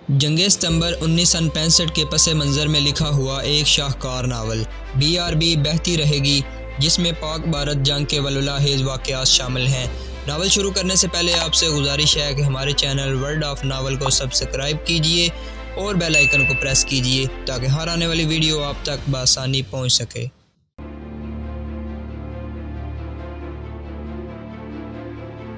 जंग सितंबर 1965 के पस मंज़र में लिखा हुआ एक शाहकार नावल BRB बहती रहेगी, जिसमें पाक भारत जंग के वलुलाहेज़ वाक़यात शामिल हैं। नावल शुरू करने से पहले आपसे गुजारिश है कि हमारे चैनल वर्ल्ड ऑफ नावल को सब्सक्राइब कीजिए और बेल आइकन को प्रेस कीजिए ताकि हर आने वाली वीडियो आप तक बआसानी पहुंच सके।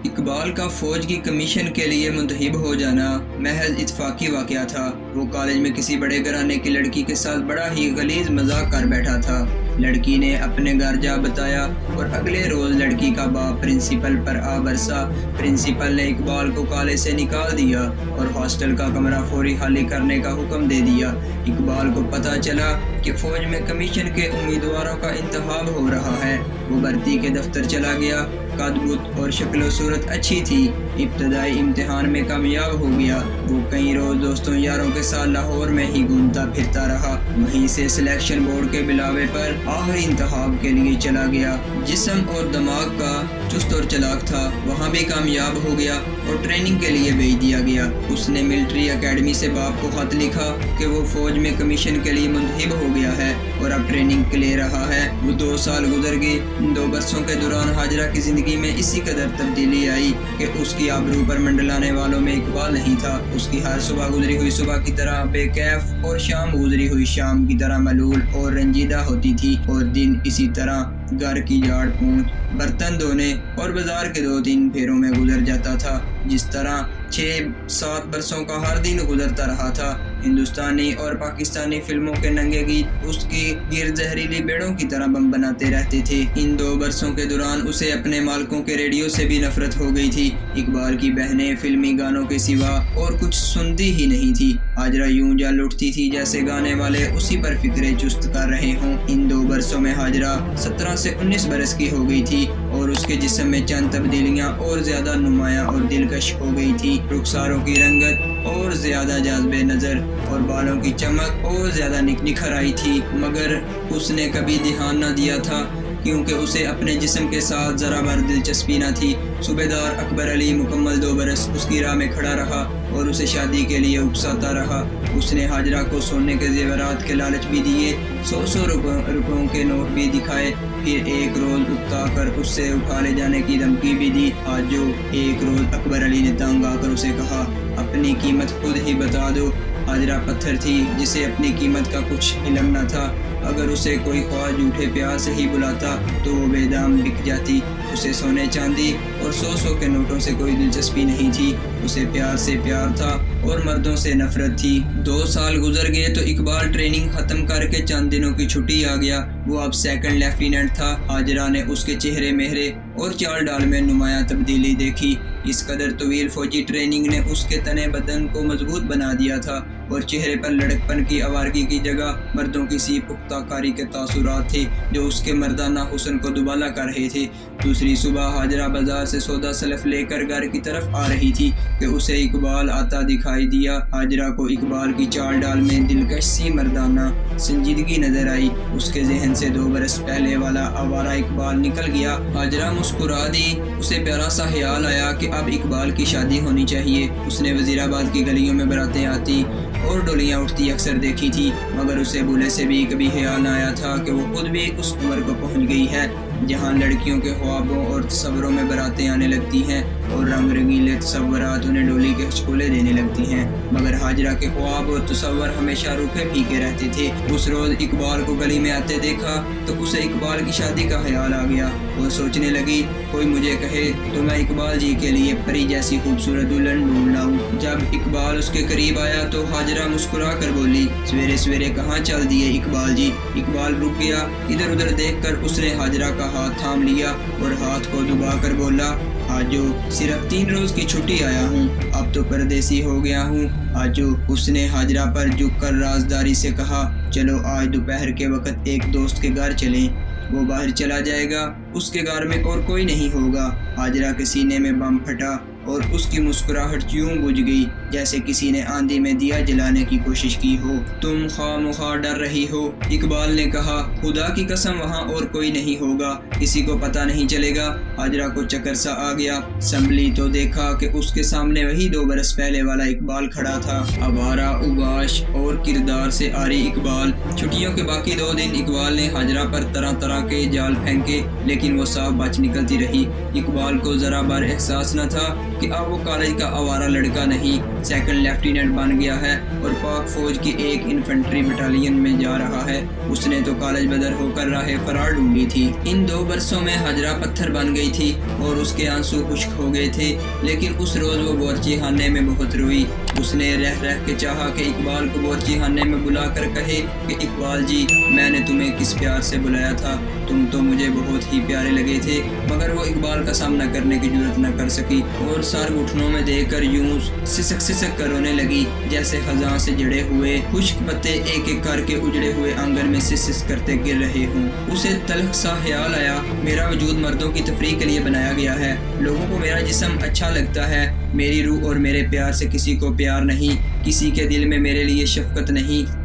इकबाल का फ़ौज की कमीशन के लिए मुंतखब हो जाना महज इत्फाकी वाक़या था। वो कॉलेज में किसी बड़े घराने की लड़की के साथ बड़ा ही गलीज़ मजाक कर बैठा था। लड़की ने अपने घर जा बताया और अगले रोज़ लड़की का बाप प्रिंसिपल पर आ बरसा। प्रिंसिपल ने इकबाल को कॉलेज से निकाल दिया और हॉस्टल का कमरा फौरी खाली करने का हुक्म दे दिया। इकबाल को पता चला कि फ़ौज में कमीशन के उम्मीदवारों का इंतखाब हो रहा है। वो भर्ती के दफ्तर चला गया। कद-बुत और शक्ल सूरत अच्छी थी। इब्तदाई इम्तिहान में कामयाब हो गया। वो कई रोज़ दोस्तों यारों के साथ लाहौर में ही घूमता फिरता रहा। वहीं से सिलेक्शन बोर्ड के बिलावे पर आखिरी इंतखाब के लिए चला गया। जिस्म और दिमाग का चुस्त और चलाक था, वहाँ भी कामयाब हो गया और ट्रेनिंग के लिए भेज दिया गया। उसने मिलिट्री एकेडमी से बाप को खत लिखा कि वो फ़ौज में कमीशन के लिए मुंतखब हो गया है और अब ट्रेनिंग के ले रहा है। वो 2 साल गुजर गए। इन 2 बरसों के दौरान हाजरा की ज़िंदगी में इसी कदर तब्दीली आई कि उसकी आबरू पर मंडलाने वालों में इकबाल नहीं था। उसकी हर सुबह गुजरी हुई सुबह की तरह बेकैफ और शाम गुजरी हुई शाम की तरह मलूल और रंजीदा होती थी और दिन इसी तरह घर की झाड़ पोंछ, बर्तन धोने और बाजार के 2-3 फेरों में गुजर जाता था। जिस तरह 6-7 बरसों का हर दिन गुजरता रहा था। हिंदुस्तानी और पाकिस्तानी फिल्मों के नंगे गीत उसकी गिर्द जहरीली बेड़ों की तरह बम बनाते रहते थे। इन 2 बरसों के दौरान उसे अपने मालिकों के रेडियो से भी नफरत हो गई थी। इकबाल की बहनें फिल्मी गानों के सिवा और कुछ सुनती ही नहीं थी। हाजरा यूं जल उठती थी जैसे गाने वाले उसी पर फिक्रे चुस्त कर रहे हों। इन 2 बरसों में हाजरा 17 से 19 बरस की हो गई थी और उसके जिस्म में चंद तब्दीलियां और ज्यादा नुमायां और दिलकश हो गई थी। रुखसारों की रंगत और ज्यादा जाज़बे नजर और बालों की चमक और ज्यादा निखर आई थी, मगर उसने कभी ध्यान न दिया था क्योंकि उसे अपने जिस्म के साथ जरा भर दिलचस्पी न थी। सूबेदार अकबर अली मुकम्मल 2 बरस उसकी राह में खड़ा रहा और उसे शादी के लिए उकसाता रहा। उसने हाजरा को सोने के जेवरात के लालच भी दिए, 100 रुपयों के नोट भी दिखाए, फिर एक रोज उकता कर उससे उठा ले जाने की धमकी भी दी। आज जो एक रोज अकबर अली ने तंग आकर उसे कहा, अपनी कीमत खुद ही बता दो। हाजरा पत्थर थी जिसे अपनी कीमत का कुछ इल्म न था। अगर उसे कोई ख्वाह झूठे प्यार से ही बुलाता तो वो बेदाम बिक जाती। उसे सोने चांदी और 100 के नोटों से कोई दिलचस्पी नहीं थी। उसे प्यार से प्यार था और मर्दों से नफरत थी। 2 साल गुजर गए तो इकबाल ट्रेनिंग खत्म करके चंद दिनों की छुट्टी आ गया। वो अब 2nd लेफ्टिनेंट था। हाजरा ने उसके चेहरे मेहरे और चाल डाल में नुमायां तब्दीली देखी। इस कदर तवील फौजी ट्रेनिंग ने उसके तने बदन को मजबूत बना दिया था और चेहरे पर लड़कपन की आवारगी की जगह मर्दों की सी पुख्ताकारी के तासुरात थे जो उसके मर्दाना हुस्न को दुबाला कर रहे थे। दूसरी सुबह हाजरा बाजार से सौदा सलफ लेकर घर की तरफ आ रही थी कि उसे इकबाल आता दिखाई दिया। हाजरा को इकबाल की चाल डाल में दिलकश सी मर्दाना संजीदगी नजर आई। उसके जहन से 2 बरस पहले वाला आवारा इकबाल निकल गया। हाजरा मुस्कुरा दी। उसे प्यारा सा ख्याल आया कि अब इकबाल की शादी होनी चाहिए। उसने वजीराबाद की गलियों में बारातें आती और डोलियां उठती अक्सर देखी थी, मगर उसे भूले से भी कभी ख्याल न आया था कि वो खुद भी उस उम्र को पहुंच गई है जहां लड़कियों के ख्वाबों और तसव्वुरों में बारातें आने लगती हैं और रंग रंगीले तसव्वुरात उन्हें डोली के हचकोले देने लगती हैं। मगर हाजरा के ख्वाब और तसव्वुर हमेशा रूखे फीके रहते थे। उस रोज इकबाल को गली में आते देखा तो उसे इकबाल की शादी का ख्याल आ गया। वो सोचने लगी, कोई मुझे कहे तो मैं इकबाल जी के लिए परी जैसी खूबसूरत दुल्हन ढूंढ लाऊं। जब इकबाल उसके करीब आया तो हाजरा मुस्कुरा कर बोली, सवेरे सवेरे कहाँ चल दिए इकबाल जी। इकबाल रुक गया। इधर उधर देखकर उसने हाजरा का हाथ थाम लिया और हाथ को दबा कर बोला, आजो सिर्फ 3 रोज की छुट्टी आया हूँ, अब तो परदेसी हो गया हूँ। आजो उसने हाजरा पर झुककर राजदारी से कहा, चलो आज दोपहर के वक्त एक दोस्त के घर चलें। वो बाहर चला जाएगा, उसके घर में और कोई नहीं होगा। हाजरा के सीने में बम फटा اور اس کی مسکراہٹ یوں بجھ گئی جیسے کسی نے آندھی میں دیا جلانے کی کوشش کی ہو۔ تم خواہ مخواہ ڈر رہی ہو، اقبال نے کہا۔ خدا کی قسم وہاں اور کوئی نہیں ہوگا، کسی کو پتہ نہیں چلے گا۔ ہاجرہ کو چکر سا آ گیا، سنبھلی تو دیکھا کہ اس کے سامنے وہی 2 برس پہلے والا اقبال کھڑا تھا، آوارہ، اوباش اور کردار سے عاری اقبال۔ چھٹیوں کے باقی 2 دن اقبال نے ہاجرہ پر طرح طرح کے جال پھینکے، لیکن وہ صاف بچ نکلتی رہی۔ اقبال کو ذرا بر احساس نہ تھا کہ اب وہ کالج کا آوارہ لڑکا نہیں، 2nd لیفٹیننٹ بن گیا ہے اور پاک فوج کی ایک انفنٹری بٹالین میں جا رہا ہے۔ اس نے تو کالج بدر ہو کر راہ فرار ڈھونڈی تھی۔ ان 2 برسوں میں ہاجرہ پتھر بن گئی تھی اور اس کے آنسو خشک ہو گئے تھے، لیکن اس روز وہ بورچی خانے میں بہت روئی۔ اس نے رہ رہ کے چاہا کہ اقبال کو بورچی خانے میں بلا کر کہے کہ اقبال جی، میں نے تمہیں کس پیار سے بلایا تھا، تم تو مجھے بہت ہی پیارے لگے تھے۔ مگر وہ اقبال کا سامنا کرنے کی جرات نہ کر سکی اور سر گھٹنوں میں دے کر یوں سسک سسک کر رونے لگی جیسے خزاں سے جڑے ہوئے خشک پتے ایک ایک کر کے اجڑے ہوئے آنگن میں سس کرتے گر رہے ہوں۔ اسے تلخ سا خیال آیا، میرا وجود مردوں کی تفریح کے لیے بنایا گیا ہے، لوگوں کو میرا جسم اچھا لگتا ہے، میری روح اور میرے پیار سے کسی کو پیار نہیں، کسی کے دل میں میرے لیے شفقت نہیں۔